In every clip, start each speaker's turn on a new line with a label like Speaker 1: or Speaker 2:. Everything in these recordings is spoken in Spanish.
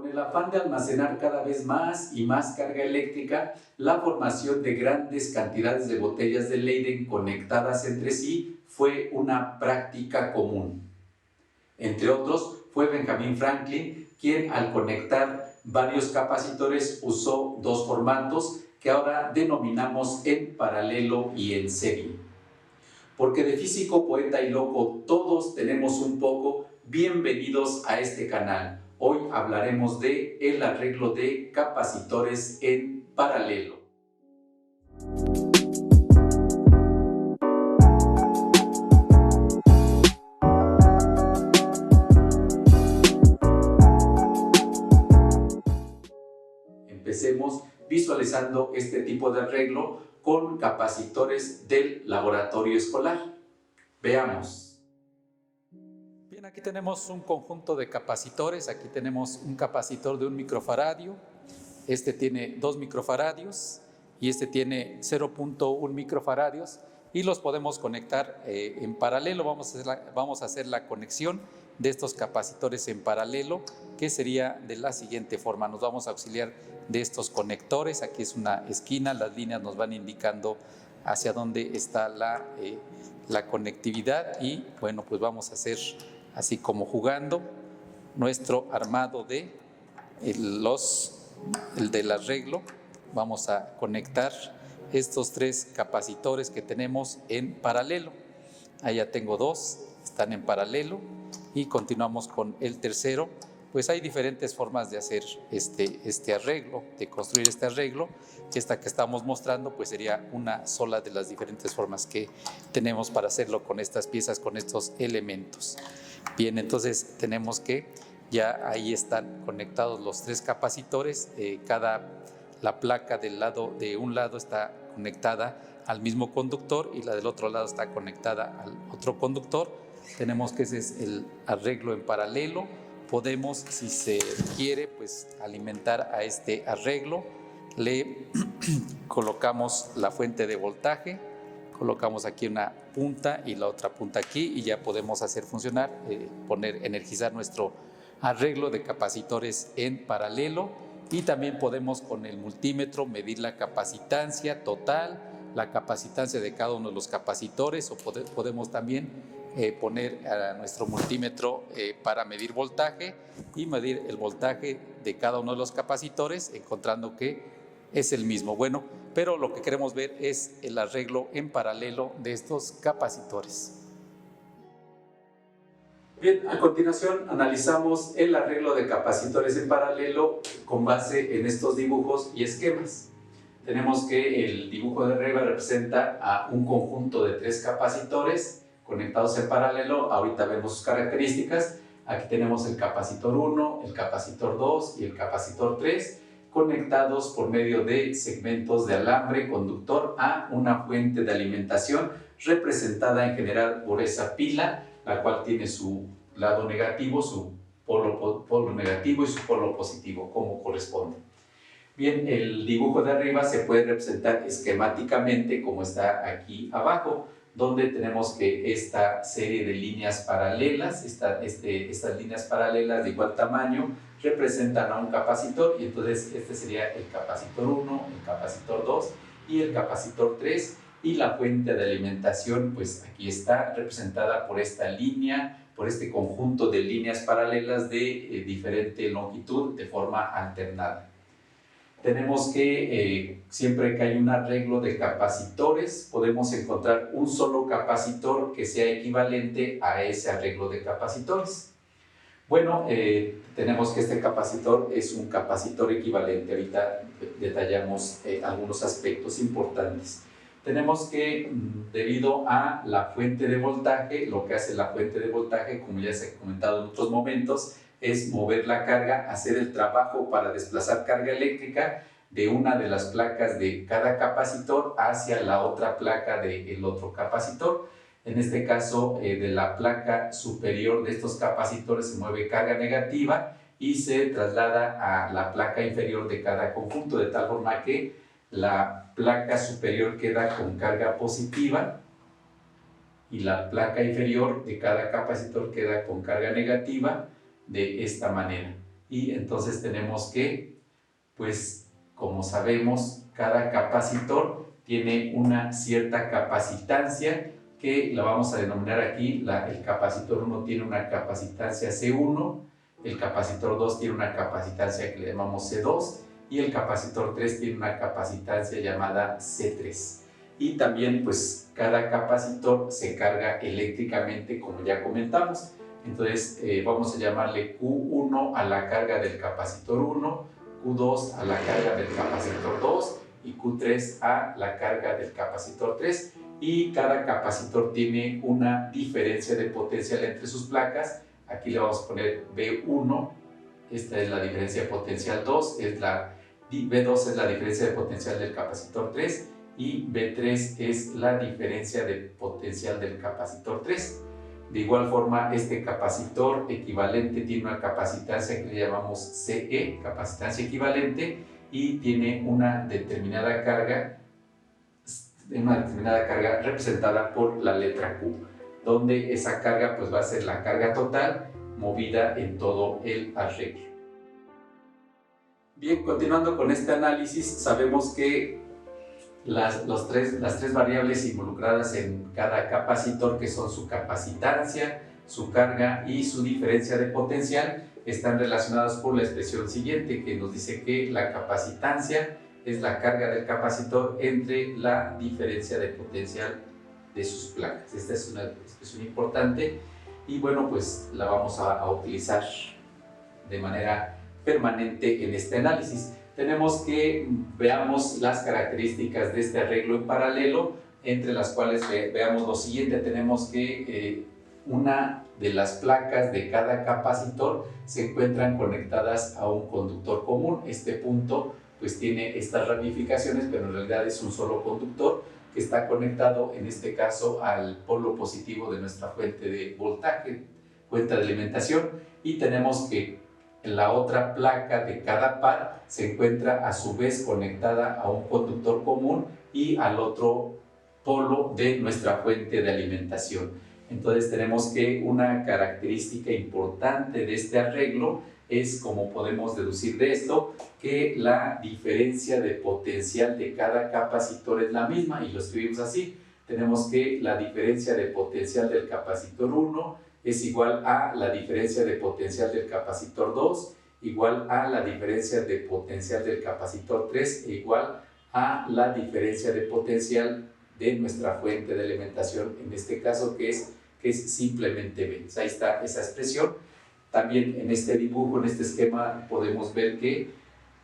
Speaker 1: Con el afán de almacenar cada vez más y más carga eléctrica, la formación de grandes cantidades de botellas de Leyden conectadas entre sí fue una práctica común. Entre otros, fue Benjamin Franklin quien, al conectar varios capacitores, usó dos formatos que ahora denominamos en paralelo y en serie. Porque de físico, poeta y loco todos tenemos un poco. Bienvenidos a este canal. Hoy hablaremos de el arreglo de capacitores en paralelo. Empecemos visualizando este tipo de arreglo con capacitores del laboratorio escolar. Veamos. Bien, aquí tenemos un conjunto de capacitores. Aquí tenemos un capacitor de 1 microfaradio. Este tiene 2 microfaradios y este tiene 0.1 microfaradios y los podemos conectar en paralelo. Vamos a hacer la conexión de estos capacitores en paralelo, que sería de la siguiente forma. Nos vamos a auxiliar de estos conectores. Aquí es una esquina, las líneas nos van indicando hacia dónde está la conectividad y bueno, pues vamos a hacer así como jugando nuestro armado de el del arreglo. Vamos a conectar estos 3 capacitores que tenemos en paralelo. Ahí ya tengo 2, están en paralelo y continuamos con el tercero. Pues hay diferentes formas de hacer este arreglo, de construir este arreglo. Esta que estamos mostrando pues sería una sola de las diferentes formas que tenemos para hacerlo con estas piezas, con estos elementos. Bien, entonces tenemos que ya ahí están conectados los 3 capacitores. La placa de un lado está conectada al mismo conductor y la del otro lado está conectada al otro conductor. Tenemos que ese es el arreglo en paralelo. Podemos, si se quiere, pues alimentar a este arreglo. Le colocamos la fuente de voltaje, colocamos aquí una punta y la otra punta aquí y ya podemos hacer funcionar, energizar nuestro arreglo de capacitores en paralelo. Y también podemos con el multímetro medir la capacitancia total, la capacitancia de cada uno de los capacitores, o podemos también poner a nuestro multímetro para medir voltaje y medir el voltaje de cada uno de los capacitores, encontrando que es el mismo. Bueno, pero lo que queremos ver es el arreglo en paralelo de estos capacitores. Bien, a continuación analizamos el arreglo de capacitores en paralelo con base en estos dibujos y esquemas. Tenemos que el dibujo de arriba representa a un conjunto de 3 capacitores conectados en paralelo. Ahorita vemos sus características. Aquí tenemos el capacitor 1, el capacitor 2 y el capacitor 3 conectados por medio de segmentos de alambre conductor a una fuente de alimentación representada en general por esa pila, la cual tiene su lado negativo, su polo negativo y su polo positivo, como corresponde. Bien, el dibujo de arriba se puede representar esquemáticamente como está aquí abajo, donde tenemos que esta serie de líneas paralelas, estas líneas paralelas de igual tamaño, representan a un capacitor, y entonces este sería el capacitor 1, el capacitor 2 y el capacitor 3, y la fuente de alimentación pues aquí está representada por esta línea, por este conjunto de líneas paralelas de diferente longitud de forma alternada. Tenemos que siempre que hay un arreglo de capacitores podemos encontrar un solo capacitor que sea equivalente a ese arreglo de capacitores. Bueno, tenemos que este capacitor es un capacitor equivalente. Ahorita detallamos algunos aspectos importantes. Tenemos que, debido a la fuente de voltaje, lo que hace la fuente de voltaje, como ya se ha comentado en otros momentos, es mover la carga, hacer el trabajo para desplazar carga eléctrica de una de las placas de cada capacitor hacia la otra placa del otro capacitor. En este caso, de la placa superior de estos capacitores se mueve carga negativa y se traslada a la placa inferior de cada conjunto, de tal forma que la placa superior queda con carga positiva y la placa inferior de cada capacitor queda con carga negativa de esta manera. y entonces tenemos que, pues como sabemos, cada capacitor tiene una cierta capacitancia que la vamos a denominar aquí, el capacitor 1 tiene una capacitancia C1, el capacitor 2 tiene una capacitancia que le llamamos C2 y el capacitor 3 tiene una capacitancia llamada C3. Y también pues cada capacitor se carga eléctricamente, como ya comentamos. Entonces vamos a llamarle Q1 a la carga del capacitor 1, Q2 a la carga del capacitor 2 y Q3 a la carga del capacitor 3. Y cada capacitor tiene una diferencia de potencial entre sus placas. Aquí le vamos a poner B1, esta es la diferencia de potencial 2, B2 es la diferencia de potencial del capacitor 3 y B3 es la diferencia de potencial del capacitor 3. De igual forma, este capacitor equivalente tiene una capacitancia que le llamamos CE, capacitancia equivalente, y tiene una determinada carga representada por la letra Q, donde esa carga pues va a ser la carga total movida en todo el arreglo. Bien, continuando con este análisis, sabemos que las tres variables involucradas en cada capacitor, que son su capacitancia, su carga y su diferencia de potencial, están relacionadas por la expresión siguiente, que nos dice que la capacitancia es la carga del capacitor entre la diferencia de potencial de sus placas. Esta es una expresión importante y bueno, pues la vamos a utilizar de manera permanente en este análisis. Tenemos que veamos las características de este arreglo en paralelo, entre las cuales veamos lo siguiente. Tenemos que una de las placas de cada capacitor se encuentran conectadas a un conductor común. Este punto pues tiene estas ramificaciones, pero en realidad es un solo conductor que está conectado en este caso al polo positivo de nuestra fuente de voltaje, fuente de alimentación, y tenemos que la otra placa de cada par se encuentra a su vez conectada a un conductor común y al otro polo de nuestra fuente de alimentación. Entonces tenemos que una característica importante de este arreglo es, como podemos deducir de esto, que la diferencia de potencial de cada capacitor es la misma, y lo escribimos así. Tenemos que la diferencia de potencial del capacitor 1 es igual a la diferencia de potencial del capacitor 2, igual a la diferencia de potencial del capacitor 3 e igual a la diferencia de potencial de nuestra fuente de alimentación, en este caso que es simplemente B. Ahí está esa expresión. También en este dibujo, en este esquema, podemos ver que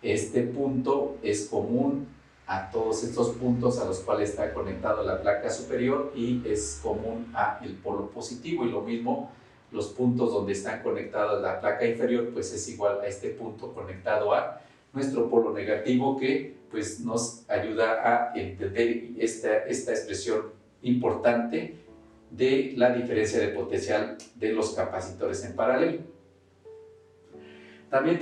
Speaker 1: este punto es común a todos estos puntos a los cuales está conectado la placa superior y es común a el polo positivo, y lo mismo los puntos donde están conectadas la placa inferior pues es igual a este punto conectado a nuestro polo negativo, que pues nos ayuda a entender esta expresión importante de la diferencia de potencial de los capacitores en paralelo. También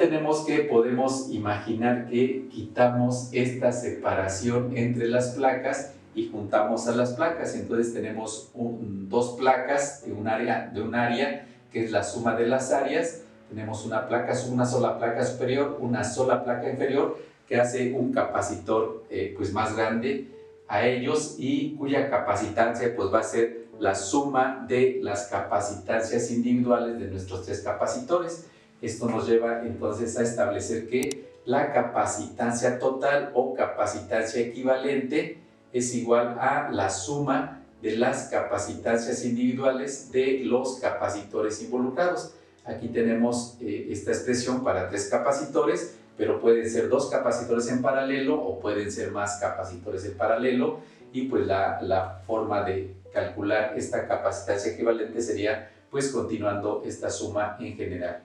Speaker 1: podemos imaginar que quitamos esta separación entre las placas y juntamos a las placas. Entonces tenemos dos placas de un área que es la suma de las áreas. Tenemos una sola placa superior, una sola placa inferior, que hace un capacitor pues más grande a ellos, y cuya capacitancia pues va a ser la suma de las capacitancias individuales de nuestros tres capacitores. Esto nos lleva entonces a establecer que la capacitancia total o capacitancia equivalente es igual a la suma de las capacitancias individuales de los capacitores involucrados. Aquí tenemos esta expresión para tres capacitores, pero pueden ser dos capacitores en paralelo o pueden ser más capacitores en paralelo, y pues la forma de calcular esta capacitancia equivalente sería pues continuando esta suma en general.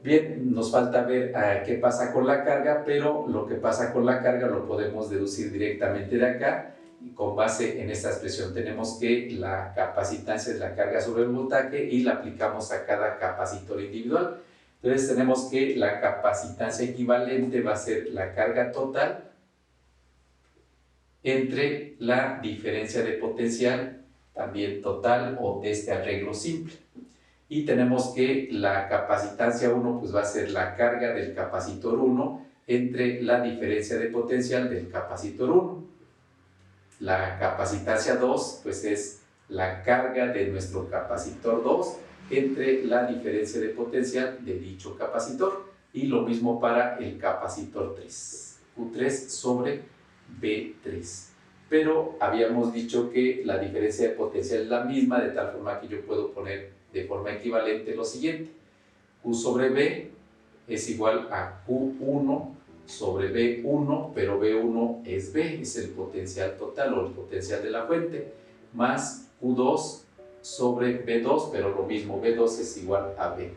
Speaker 1: Bien, nos falta ver qué pasa con la carga, pero lo que pasa con la carga lo podemos deducir directamente de acá, y con base en esta expresión tenemos que la capacitancia es la carga sobre el voltaje y la aplicamos a cada capacitor individual. Entonces tenemos que la capacitancia equivalente va a ser la carga total entre la diferencia de potencial, también total, o de este arreglo simple. y tenemos que la capacitancia 1 pues va a ser la carga del capacitor 1 entre la diferencia de potencial del capacitor 1. La capacitancia 2 pues es la carga de nuestro capacitor 2 entre la diferencia de potencial de dicho capacitor, y lo mismo para el capacitor 3, Q3 sobre B3. Pero habíamos dicho que la diferencia de potencial es la misma, de tal forma que yo puedo poner de forma equivalente lo siguiente: Q sobre B es igual a Q1 sobre B1, pero B1 es B, es el potencial total o el potencial de la fuente, más Q2 sobre B2, pero lo mismo, B2 es igual a B.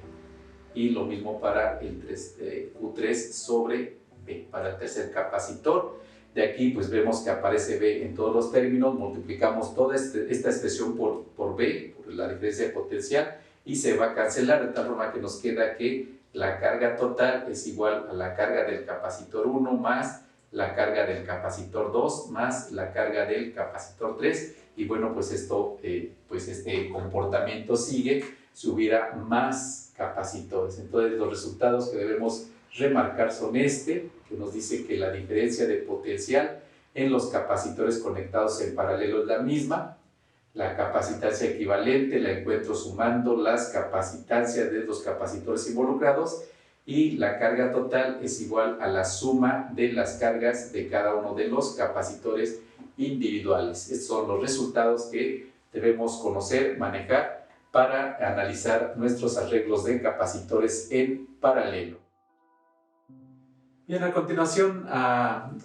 Speaker 1: Y lo mismo para el Q3 sobre B, para el tercer capacitor. De aquí pues vemos que aparece B en todos los términos, multiplicamos toda esta expresión por B, por la diferencia de potencial, y se va a cancelar, de tal forma que nos queda que la carga total es igual a la carga del capacitor 1 más la carga del capacitor 2 más la carga del capacitor 3, y bueno, pues esto, pues este comportamiento sigue si hubiera más capacitores. Entonces los resultados que debemos remarcar son que nos dice que la diferencia de potencial en los capacitores conectados en paralelo es la misma. La capacitancia equivalente la encuentro sumando las capacitancias de los capacitores involucrados, y la carga total es igual a la suma de las cargas de cada uno de los capacitores individuales. Estos son los resultados que debemos conocer, manejar para analizar nuestros arreglos de capacitores en paralelo. Bien, a continuación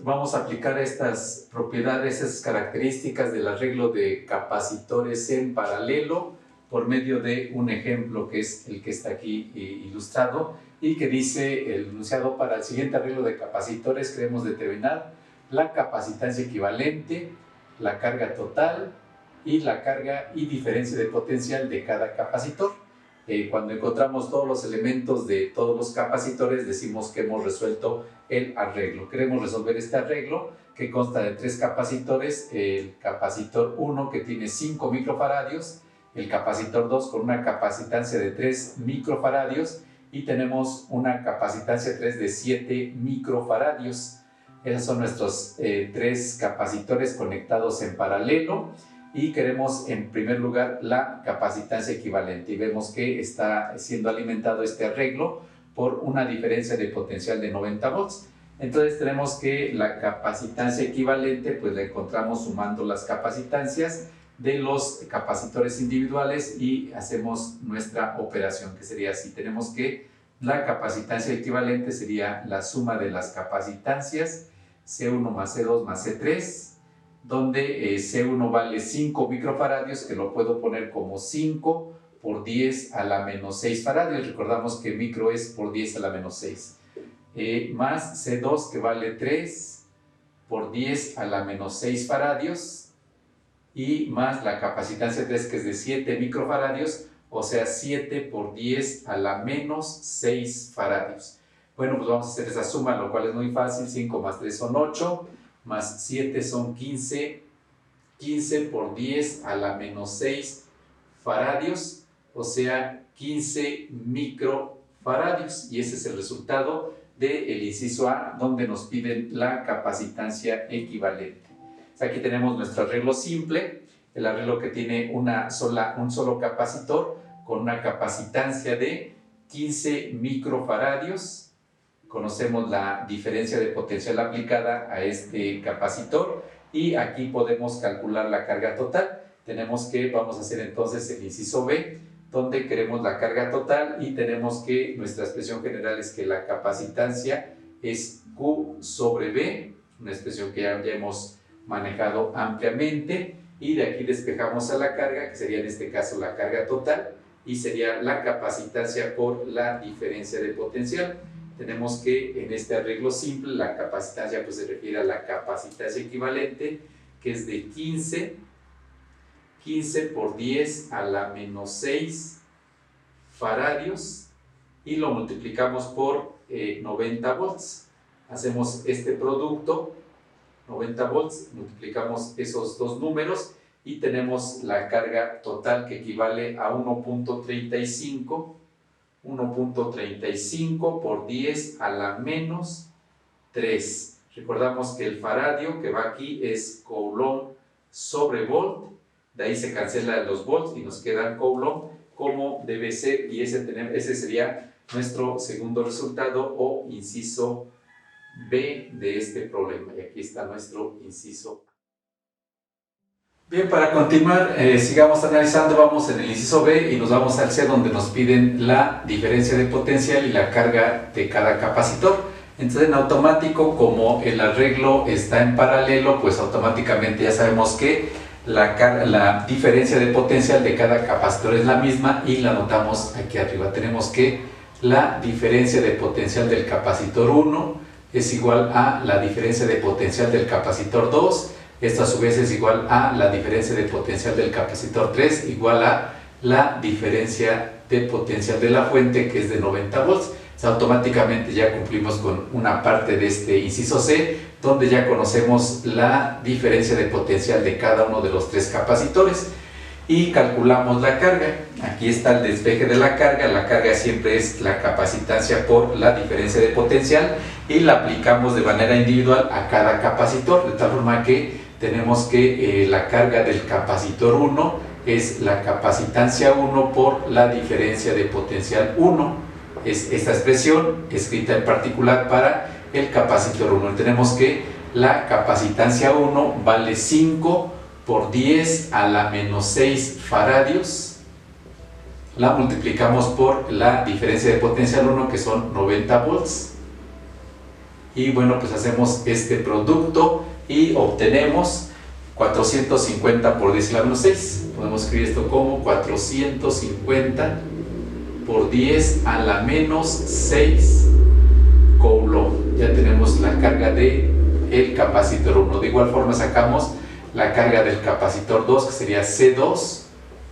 Speaker 1: vamos a aplicar estas propiedades, esas características del arreglo de capacitores en paralelo por medio de un ejemplo que es el que está aquí ilustrado, y que dice el enunciado: para el siguiente arreglo de capacitores queremos determinar la capacitancia equivalente, la carga total y la carga y diferencia de potencial de cada capacitor. Cuando encontramos todos los elementos de todos los capacitores, decimos que hemos resuelto el arreglo. Queremos resolver este arreglo que consta de 3 capacitores: el capacitor 1, que tiene 5 microfaradios, el capacitor 2 con una capacitancia de 3 microfaradios, y tenemos una capacitancia 3 de 7 microfaradios. Esos son nuestros 3 capacitores conectados en paralelo, y queremos en primer lugar la capacitancia equivalente, y vemos que está siendo alimentado este arreglo por una diferencia de potencial de 90 volts. Entonces tenemos que la capacitancia equivalente pues la encontramos sumando las capacitancias de los capacitores individuales, y hacemos nuestra operación, que sería así. Tenemos que la capacitancia equivalente sería la suma de las capacitancias C1 más C2 más C3, donde C1 vale 5 microfaradios, que lo puedo poner como 5 por 10 a la menos 6 faradios. Recordamos que micro es por 10 a la menos 6. Más C2, que vale 3 por 10 a la menos 6 faradios, y más la capacitancia 3, que es de 7 microfaradios, o sea 7 por 10 a la menos 6 faradios. Bueno, pues vamos a hacer esa suma, lo cual es muy fácil. 5 más 3 son 8, más 7 son 15, 15 por 10 a la menos 6 faradios, o sea 15 microfaradios, y ese es el resultado del inciso A, donde nos piden la capacitancia equivalente. Aquí tenemos nuestro arreglo simple, el arreglo que tiene un solo capacitor con una capacitancia de 15 microfaradios. Conocemos la diferencia de potencial aplicada a este capacitor, y aquí podemos calcular la carga total. Vamos a hacer entonces el inciso B, donde queremos la carga total, y tenemos que nuestra expresión general es que la capacitancia es Q sobre B, una expresión que ya hemos manejado ampliamente, y de aquí despejamos a la carga, que sería en este caso la carga total, y sería la capacitancia por la diferencia de potencial. Tenemos que en este arreglo simple la capacitancia pues se refiere a la capacitancia equivalente, que es de 15 por 10 a la menos 6 faradios, y lo multiplicamos por 90 volts. Hacemos este producto, 90 volts, multiplicamos esos dos números, y tenemos la carga total que equivale a 1.35 por 10 a la menos 3. Recordamos que el faradio que va aquí es coulomb sobre volt, de ahí se cancelan los volts y nos queda coulomb como debe ser, y ese sería nuestro segundo resultado o inciso B de este problema. Y aquí está nuestro inciso. Bien, para continuar, sigamos analizando. Vamos en el inciso B y nos vamos al C, donde nos piden la diferencia de potencial y la carga de cada capacitor. Entonces, en automático, como el arreglo está en paralelo, pues automáticamente ya sabemos que la diferencia de potencial de cada capacitor es la misma y la anotamos aquí arriba. Tenemos que la diferencia de potencial del capacitor 1 es igual a la diferencia de potencial del capacitor 2. Esto a su vez es igual a la diferencia de potencial del capacitor 3 igual a la diferencia de potencial de la fuente, que es de 90 volts. Automáticamente ya cumplimos con una parte de este inciso C, donde ya conocemos la diferencia de potencial de cada uno de los tres capacitores y calculamos la carga. Aquí está el despeje de la carga siempre es la capacitancia por la diferencia de potencial y la aplicamos de manera individual a cada capacitor, de tal forma que tenemos que la carga del capacitor 1 es la capacitancia 1 por la diferencia de potencial 1. Es esta expresión escrita en particular para el capacitor 1. Tenemos que la capacitancia 1 vale 5 por 10 a la menos 6 faradios. La multiplicamos por la diferencia de potencial 1, que son 90 volts. Y bueno, pues hacemos este producto y obtenemos 450 por 10 a la menos 6. Podemos escribir esto como 450 por 10 a la menos 6 coulomb. Ya tenemos la carga del capacitor 1. De igual forma sacamos la carga del capacitor 2, que sería C2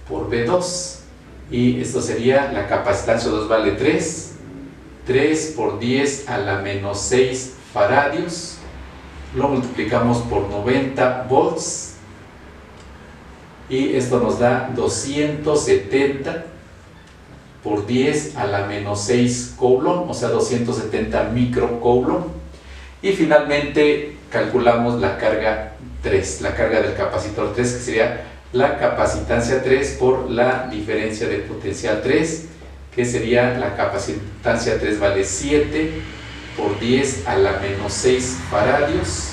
Speaker 1: por B2. Y esto sería, la capacitancia 2 vale 3. 3 por 10 a la menos 6 faradios. Lo multiplicamos por 90 volts. Y esto nos da 270 por 10 a la menos 6 coulomb, o sea 270 microcoulomb. Y finalmente calculamos la carga 3, la carga del capacitor 3, que sería la capacitancia 3 por la diferencia de potencial 3, que sería la capacitancia 3 vale 7 por 10 a la menos 6 faradios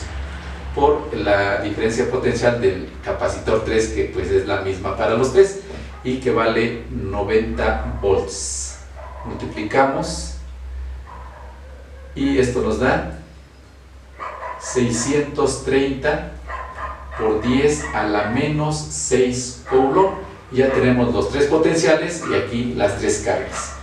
Speaker 1: por la diferencia potencial del capacitor 3, que pues es la misma para los tres y que vale 90 volts. Multiplicamos y esto nos da 630 por 10 a la menos 6 coulomb. Ya tenemos los tres potenciales y aquí las tres cargas.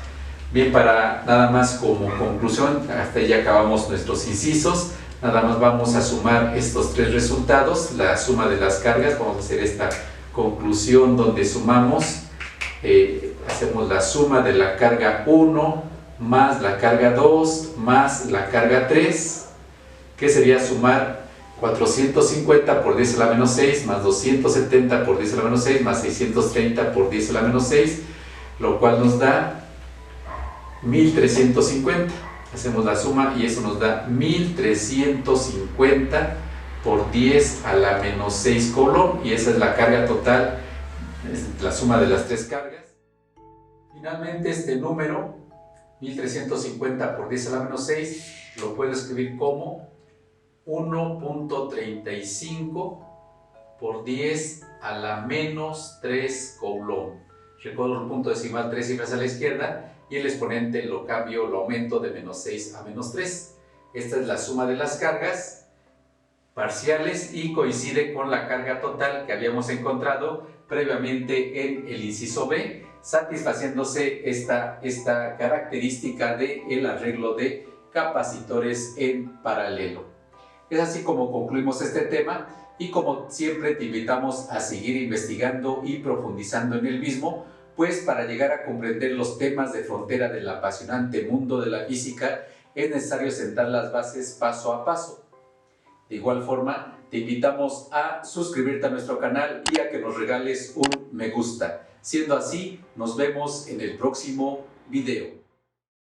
Speaker 1: Bien, para nada más como conclusión, hasta ya acabamos nuestros incisos. Nada más vamos a sumar estos tres resultados, la suma de las cargas. Vamos a hacer esta conclusión donde sumamos, hacemos la suma de la carga 1 más la carga 2 más la carga 3, que sería sumar 450 por 10 a la menos 6 más 270 por 10 a la menos 6 más 630 por 10 a la menos 6, lo cual nos da 1350. Hacemos la suma y eso nos da 1350 por 10 a la menos 6 coulomb, y esa es la carga total, es la suma de las tres cargas. Finalmente, este número 1350 por 10 a la menos 6 lo puedo escribir como 1.35 por 10 a la menos 3 coulomb. Recuerdo el punto decimal 3 cifras a la izquierda y el exponente lo cambio, lo aumento de menos 6 a menos 3. Esta es la suma de las cargas parciales y coincide con la carga total que habíamos encontrado previamente en el inciso B, satisfaciéndose esta característica del arreglo de capacitores en paralelo. Es así como concluimos este tema y como siempre te invitamos a seguir investigando y profundizando en el mismo, pues para llegar a comprender los temas de frontera del apasionante mundo de la física es necesario sentar las bases paso a paso. De igual forma, te invitamos a suscribirte a nuestro canal y a que nos regales un me gusta. Siendo así, nos vemos en el próximo video.